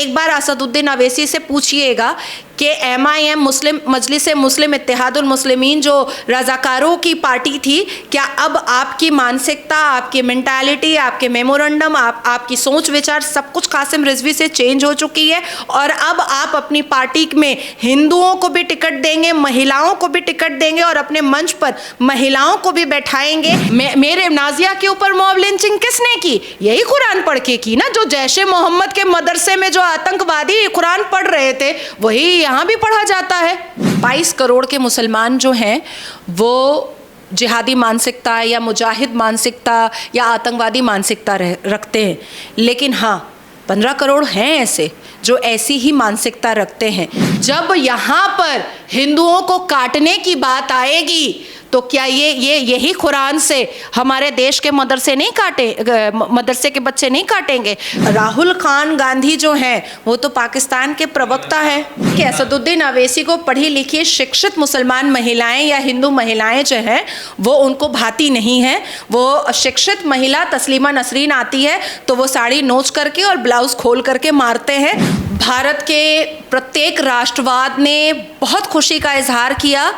एक बार असदुद्दीन अवैसी से पूछिएगा कि MIM मुस्लिम मजलिस मुस्लिम इत्तेहादुल मुस्लिमीन जो रज़ाकारों की पार्टी थी, क्या अब आपकी मानसिकता, आपकी मेंटालिटी, आपके मेमोरेंडम, आपकी सोच विचार सब कुछ कासिम रिजवी से चेंज हो चुकी है और अब आप अपनी पार्टी में हिंदुओं को भी टिकट देंगे, महिलाओं को भी टिकट देंगे और अपने मंच पर महिलाओं को भी बैठाएंगे। मेरे नाजिया के ऊपर मॉब लिंचिंग किसने की? यही कुरान पढ़ के की ना, जो जैशे मोहम्मद के मदरसे में जो आतंकवादी कुरान पढ़ रहे थे वही यहाँ भी पढ़ा जाता है। 22 करोड़ के मुसलमान जो हैं वो जिहादी मानसिकता या मुजाहिद मानसिकता या आतंकवादी मानसिकता रखते हैं, लेकिन हाँ 15 करोड़ हैं ऐसे जो ऐसी ही मानसिकता रखते हैं। जब यहाँ पर हिंदुओं को काटने की बात आएगी तो क्या यही कुरान से हमारे देश के मदरसे नहीं काटे, मदरसे के बच्चे नहीं काटेंगे? राहुल खान गांधी जो हैं वो तो पाकिस्तान के प्रवक्ता हैं कि असदुद्दीन अवैसी को पढ़ी लिखी शिक्षित मुसलमान महिलाएं या हिंदू महिलाएं जो हैं वो उनको भाती नहीं हैं। वो शिक्षित महिला तस्लीमा नसरीन आती है तो वो साड़ी नोच करके और ब्लाउज खोल करके मारते हैं। भारत के प्रत्येक राष्ट्रवाद ने बहुत खुशी का इजहार किया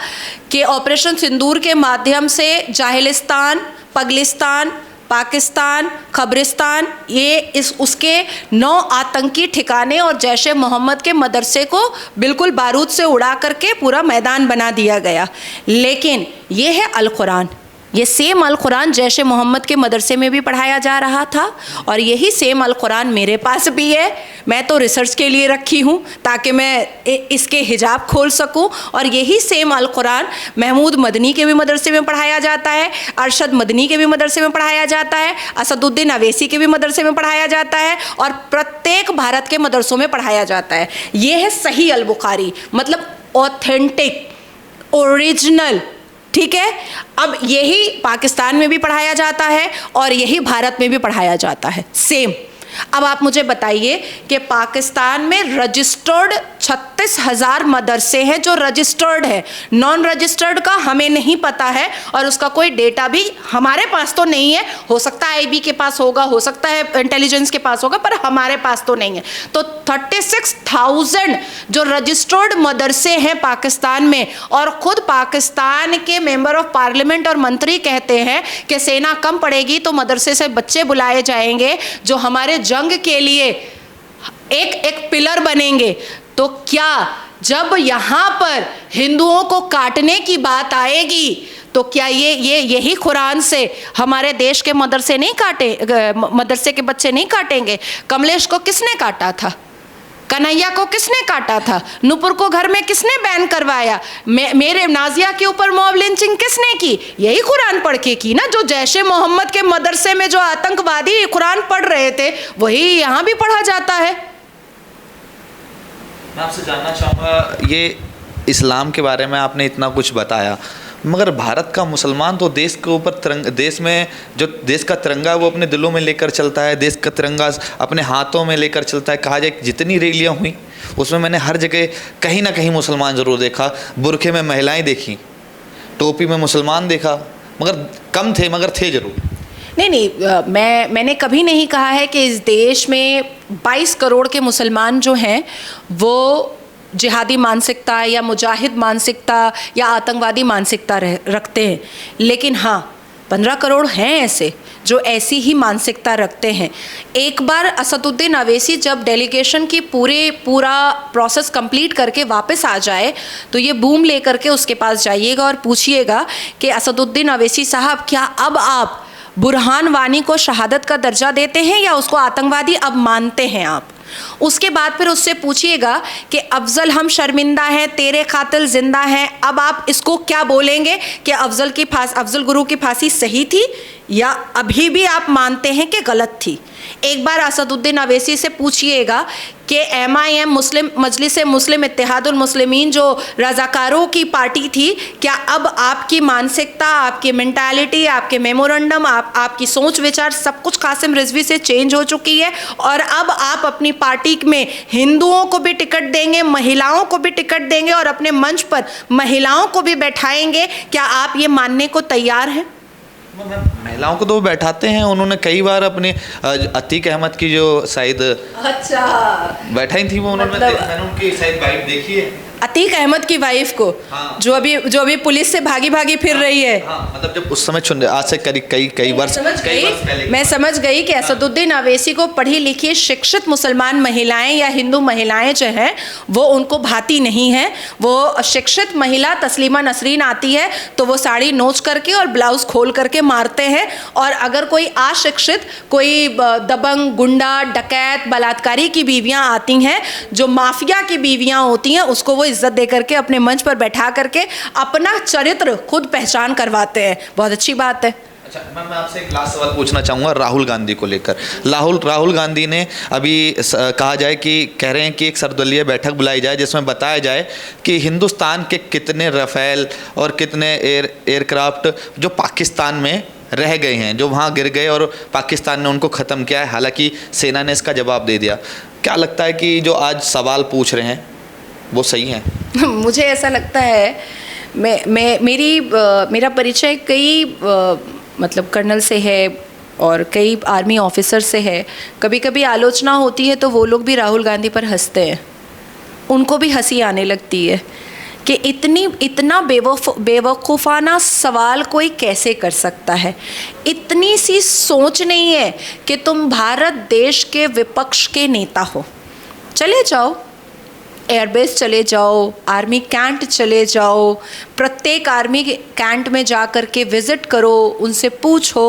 कि ऑपरेशन सिंदूर के माध्यम से जाहिलिस्तान, पगलिस्तान, पाकिस्तान, खबरिस्तान उसके 9 आतंकी ठिकाने और जैश ए मोहम्मद के मदरसे को बिल्कुल बारूद से उड़ा करके पूरा मैदान बना दिया गया। लेकिन ये है अल कुरान, ये सेम अल कुरान जैश ए मोहम्मद के मदरसे में भी पढ़ाया जा रहा था और यही सेम अल कुरान मेरे पास भी है। मैं तो रिसर्च के लिए रखी हूँ ताकि मैं इसके हिजाब खोल सकूँ। और यही सेम अल कुरान महमूद मदनी के भी मदरसे में पढ़ाया जाता है, अरशद मदनी के भी मदरसे में पढ़ाया जाता है, असदुद्दीन अवैसी के भी मदरसे में पढ़ाया जाता है और प्रत्येक भारत के मदरसों में पढ़ाया जाता है। ये है सही अल बुखारी, मतलब ऑथेंटिक, ओरिजिनल, ठीक है। अब यही पाकिस्तान में भी पढ़ाया जाता है और यही भारत में भी पढ़ाया जाता है सेम। अब आप मुझे बताइए कि पाकिस्तान में रजिस्टर्ड 36,000 मदरसे हैं जो रजिस्टर्ड है, नॉन रजिस्टर्ड का हमें नहीं पता है और उसका कोई डेटा भी हमारे पास तो नहीं है। हो सकता है IB के पास होगा, हो सकता है इंटेलिजेंस के पास होगा, पर हमारे पास तो नहीं है। तो 36,000 जो रजिस्टर्ड मदरसे हैं पाकिस्तान में, और खुद पाकिस्तान के मेंबर ऑफ पार्लियामेंट और मंत्री कहते हैं कि सेना कम पड़ेगी तो मदरसे से बच्चे बुलाए जाएंगे जो हमारे जंग के लिए एक पिलर बनेंगे। तो क्या जब यहाँ पर हिंदुओं को काटने की बात आएगी तो क्या यही कुरान से हमारे देश के मदरसे नहीं काटे, मदरसे के बच्चे नहीं काटेंगे? कमलेश को किसने काटा था? कन्हैया को किसने काटा था? नूपुर को घर में किसने बैन करवाया? मेरे नाजिया के ऊपर मॉब लिंचिंग किसने की? यही कुरान पढ़ के की ना, जो जैश ए मोहम्मद के मदरसे में जो आतंकवादी कुरान पढ़ रहे थे वही यहाँ भी पढ़ा जाता है। मैं आपसे जानना चाहूँगा, ये इस्लाम के बारे में आपने इतना कुछ बताया, मगर भारत का मुसलमान तो देश के ऊपर देश में जो देश का तिरंगा है वो अपने दिलों में लेकर चलता है, देश का तिरंगा अपने हाथों में लेकर चलता है। कहा जाए जितनी रैलियाँ हुई उसमें मैंने हर जगह कहीं ना कहीं मुसलमान ज़रूर देखा। बुरखे में महिलाएं देखी, टोपी में मुसलमान देखा, मगर कम थे, मगर थे ज़रूर। नहीं, मैंने कभी नहीं कहा है कि इस देश में 22 करोड़ के मुसलमान जो हैं वो जिहादी मानसिकता या मुजाहिद मानसिकता या आतंकवादी मानसिकता रखते हैं, लेकिन हाँ 15 करोड़ हैं ऐसे जो ऐसी ही मानसिकता रखते हैं। एक बार असदुद्दीन अवैसी जब डेलीगेशन की पूरा प्रोसेस कंप्लीट करके वापस आ जाए तो ये बूम लेकर के उसके पास जाइएगा और पूछिएगा कि असदुद्दीन अवैसी साहब, क्या अब आप बुरहान वानी को शहादत का दर्जा देते हैं या उसको आतंकवादी अब मानते हैं आप? उसके बाद फिर उससे पूछिएगा कि अफजल हम शर्मिंदा हैं, तेरे कातिल जिंदा हैं, अब आप इसको क्या बोलेंगे कि अफजल गुरु की फांसी सही थी या अभी भी आप मानते हैं कि गलत थी? एक बार असदुद्दीन अवैसी से पूछिएगा कि MIM मुस्लिम मजलिस मुस्लिम इत्तेहादुल मुस्लिमीन जो रज़ाकारों की पार्टी थी, क्या अब आपकी मानसिकता, आपकी मेंटालिटी, आपके मेमोरेंडम, आपकी सोच विचार सब कुछ कासिम रिजवी से चेंज हो चुकी है और अब आप अपनी पार्टी में हिंदुओं को भी टिकट देंगे, महिलाओं को भी टिकट देंगे और अपने मंच पर महिलाओं को भी बैठाएंगे? क्या आप ये मानने को तैयार हैं? महिलाओं को तो वो बैठाते हैं, उन्होंने कई बार अपने अतीक अहमद की जो शायद अच्छा बैठाई थी वो उन्होंने मैंने उनकी शायद वाइफ देखी है, अतीक अहमद की वाइफ को। हाँ। जो अभी पुलिस से भागी फिर रही है। हाँ, मतलब जब उस समय आज से कई वर्ष पहले मैं समझ गई कि असदुद्दीन अवैसी को पढ़ी लिखी शिक्षित मुसलमान महिलाएं या हिंदू महिलाएं जो हैं वो उनको भाती नहीं है। वो शिक्षित महिला तस्लीमा नसरीन आती है तो वो साड़ी नोच करके और ब्लाउज खोल करके मारते हैं, और अगर कोई अशिक्षित, कोई दबंग, गुंडा, डकैत, बलात्कारी की बीवियां आती हैं, जो माफिया की बीवियां होती हैं, उसको वो इज्जत दे करके अपने मंच पर बैठा करके अपना चरित्र खुद पहचान करवाते हैं। बहुत अच्छी बात है। अच्छा, मैं आपसे एक लास्ट सवाल पूछना चाहूँगा राहुल गांधी को लेकर। राहुल गांधी ने अभी कहा जाए कि कह रहे हैं कि एक सर्वदलीय बैठक बुलाई जाए जिसमें बताया जाए कि हिंदुस्तान के कितने राफेल और कितने एयरक्राफ्ट जो पाकिस्तान में रह गए हैं, जो वहाँ गिर गए और पाकिस्तान ने उनको ख़त्म किया है। हालांकि सेना ने इसका जवाब दे दिया। क्या लगता है कि जो आज सवाल पूछ रहे हैं वो सही है? मुझे ऐसा लगता है, मेरा परिचय कई मतलब कर्नल से है और कई आर्मी ऑफिसर से है। कभी कभी आलोचना होती है तो वो लोग भी राहुल गांधी पर हंसते हैं, उनको भी हंसी आने लगती है कि इतना बेवकूफ़ाना सवाल कोई कैसे कर सकता है। इतनी सी सोच नहीं है कि तुम भारत देश के विपक्ष के नेता हो। चले जाओ, एयरबेस चले जाओ, आर्मी कैंट चले जाओ, प्रत्येक आर्मी कैंट में जा कर के विज़िट करो, उनसे पूछो,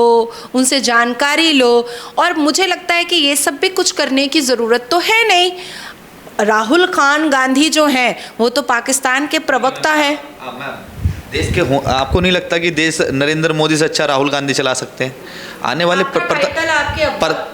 उनसे जानकारी लो। और मुझे लगता है कि ये सब भी कुछ करने की ज़रूरत तो है नहीं। राहुल खान गांधी जो हैं वो तो पाकिस्तान के प्रवक्ता हैं। देश के आपको नहीं लगता कि देश नरेंद्र मोदी से अच्छा राहुल गांधी चला सकते हैं? आने वाले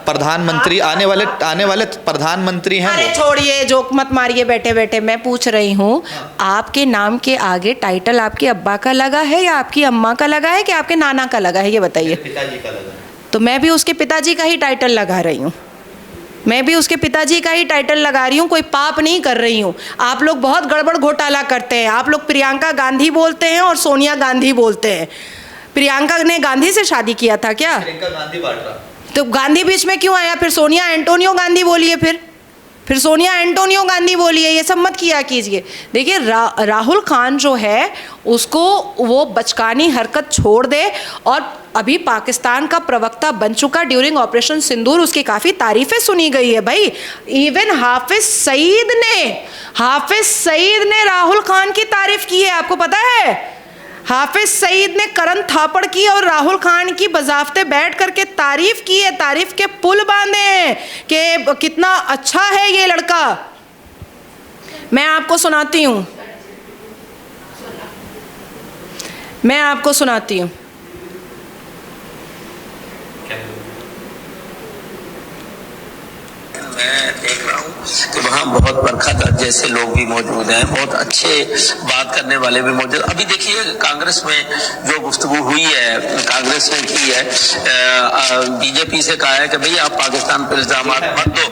प्रधानमंत्री आने वाले प्रधानमंत्री हैं। अरे छोड़िए, जोक मत मारिए बैठे बैठे। मैं पूछ रही हूँ, आपके नाम के आगे टाइटल आपके अब्बा का लगा है या आपकी अम्मा का लगा है कि आपके नाना का लगा है, ये बताइए। पिताजी का लगा। तो मैं भी उसके पिताजी का ही टाइटल लगा रही हूँ। मैं भी उसके पिताजी का ही टाइटल लगा रही हूँ, कोई पाप नहीं कर रही हूँ। आप लोग बहुत गड़बड़ घोटाला करते हैं। आप लोग प्रियंका गांधी बोलते हैं और सोनिया गांधी बोलते हैं। प्रियंका ने गांधी से शादी किया था क्या? प्रियंका गांधी वाड्रा। तो गांधी बीच में क्यों आया? फिर सोनिया एंटोनियो गांधी बोलिए, फिर सोनिया एंटोनियो गांधी बोलिए। ये सब मत किया कीजिए। देखिए, राहुल खान जो है उसको वो बचकानी हरकत छोड़ दे। और अभी पाकिस्तान का प्रवक्ता बन चुका ड्यूरिंग ऑपरेशन सिंदूर, उसकी काफ़ी तारीफ़ें सुनी गई है भाई। इवन हाफिज सईद ने राहुल खान की तारीफ़ की है, आपको पता है? हाफिज सईद ने करण थापड़ की और राहुल खान की बजाफ्ते बैठ करके तारीफ की है, तारीफ के पुल बांधे हैं कि कितना अच्छा है ये लड़का। मैं आपको सुनाती हूँ मैं देख रहा हूँ कि वहाँ बहुत बरखा दत्त जैसे लोग भी मौजूद हैं, बहुत अच्छे बात करने वाले भी मौजूद। अभी देखिए, कांग्रेस में जो गुफ्तगू हुई है, कांग्रेस ने की है, बीजेपी से कहा है कि भाई आप पाकिस्तान पर इल्जाम मत दो,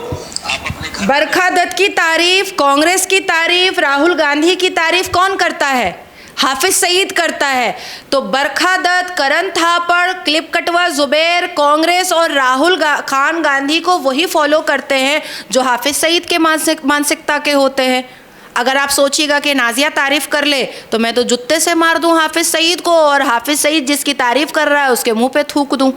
आप अपने। बरखा दत्त की तारीफ, कांग्रेस की तारीफ, राहुल गांधी की तारीफ कौन करता है? हाफिज सईद करता है। तो बरखा दत्त, करण थापड़, क्लिप कटवा जुबैर, कांग्रेस और राहुल खान गांधी को वही फॉलो करते हैं जो हाफिज सईद के मानसिकता के होते हैं। अगर आप सोचिएगा कि नाजिया तारीफ कर ले तो मैं तो जुत्ते से मार दूं हाफिज सईद को, और हाफिज सईद जिसकी तारीफ कर रहा है उसके मुंह पे थूक दूं।